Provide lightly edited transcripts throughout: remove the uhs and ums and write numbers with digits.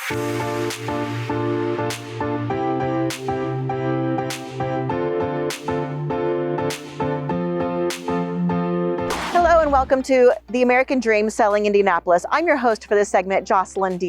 Hello and welcome to The American Dream Selling Indianapolis. I'm your host for this segment, Jocelyn,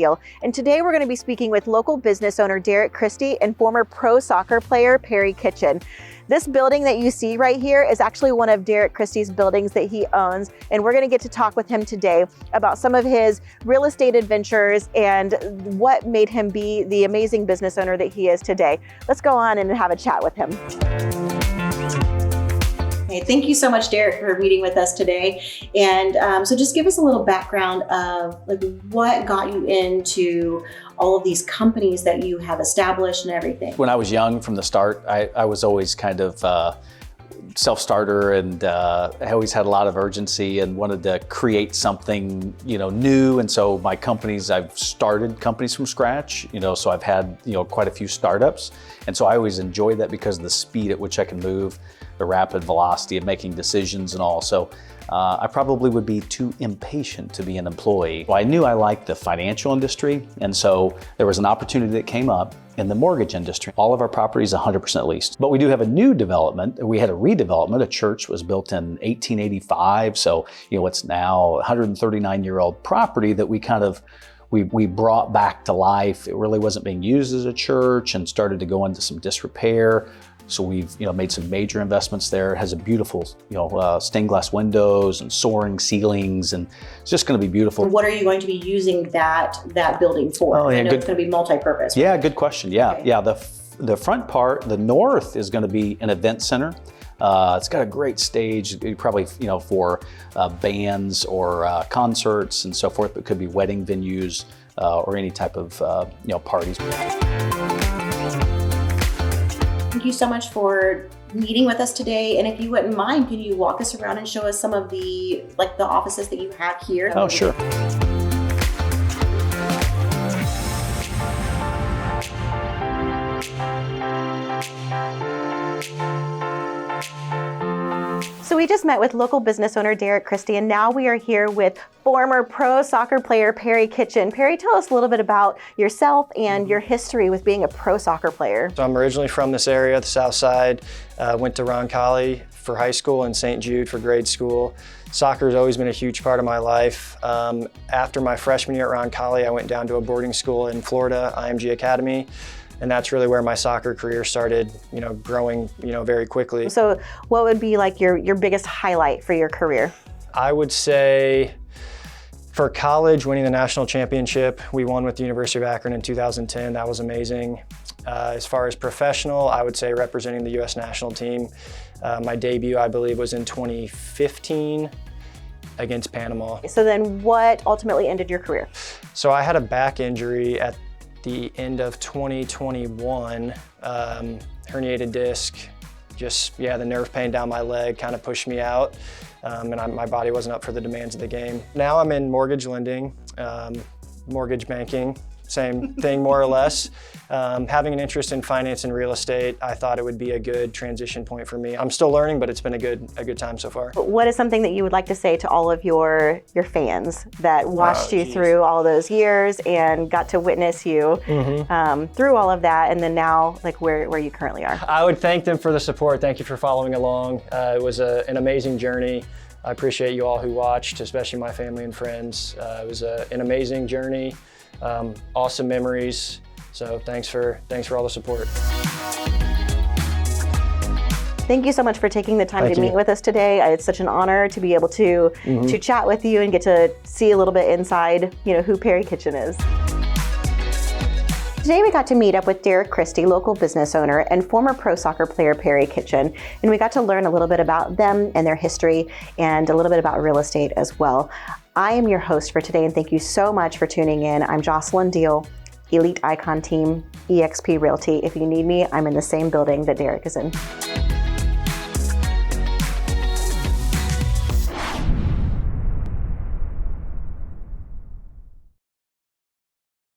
and today we're going to be speaking with local business owner Derrick Christy and former pro soccer player Perry Kitchen. This building that you see right here is actually one of Derrick Christy's buildings that he owns, and we're going to get to talk with him today about some of his real estate adventures and what made him be the amazing business owner that he is today. Let's go on and have a chat with him. Hey, thank you so much, Derrick, for meeting with us today. And so just give us a little background of like what got you into all of these companies that you have established and everything. When I was young from the start, I was always kind of self-starter, and I always had a lot of urgency and wanted to create something, new. And so my companies, I've started companies from scratch, so I've had, quite a few startups. And so I always enjoyed that because of the speed at which I can move, the rapid velocity of making decisions and all. So I probably would be too impatient to be an employee. Well, I knew I liked the financial industry, and so there was an opportunity that came up in the mortgage industry. All of our properties 100% leased, but we do have a new development. We had a redevelopment. A church was built in 1885, so it's now a 139-year-old property that we brought back to life. It really wasn't being used as a church and started to go into some disrepair. So we've made some major investments there. It has a beautiful stained glass windows and soaring ceilings, and it's just going to be beautiful. What are you going to be using that building for? Oh, yeah, I know it's going to be multi-purpose. Right? Yeah, good question. Yeah, okay. Yeah. The front part, the north, is going to be an event center. It's got a great stage, probably for bands or concerts and so forth, but it could be wedding venues or any type of parties. Thank you so much for meeting with us today. And if you wouldn't mind, can you walk us around and show us some of the offices that you have here? Oh, sure. So we just met with local business owner Derrick Christy, and now we are here with former pro soccer player Perry Kitchen. Perry, tell us a little bit about yourself and your history with being a pro soccer player. So I'm originally from this area, the South Side. Went to Roncalli for high school and St. Jude for grade school. Soccer has always been a huge part of my life. After my freshman year at Roncalli, I went down to a boarding school in Florida, IMG Academy. And that's really where my soccer career started, growing, very quickly. So what would be like your biggest highlight for your career? I would say for college, winning the national championship, we won with the University of Akron in 2010. That was amazing. As far as professional, I would say representing the U.S. national team. My debut, I believe, was in 2015 against Panama. So then what ultimately ended your career? So I had a back injury at the end of 2021, herniated disc, the nerve pain down my leg kind of pushed me out, and my body wasn't up for the demands of the game. Now I'm in mortgage lending, mortgage banking, same thing more or less. Having an interest in finance and real estate, I thought it would be a good transition point for me. I'm still learning, but it's been a good time so far. What is something that you would like to say to all of your fans that watched you through all those years and got to witness you through all of that, and then now where you currently are? I would thank them for the support. Thank you for following along. It was an amazing journey. I appreciate you all who watched, especially my family and friends. It was an amazing journey. Awesome memories. So thanks for all the support. Thank you so much for taking the time to meet with us today. It's such an honor to be able to chat with you and get to see a little bit inside, who Perry Kitchen is. Today we got to meet up with Derrick Christy, local business owner and former pro soccer player Perry Kitchen, and we got to learn a little bit about them and their history and a little bit about real estate as well. I am your host for today, and thank you so much for tuning in. I'm Jocelyn, Elite Icon Team, eXp Realty. If you need me, I'm in the same building that Derrick is in.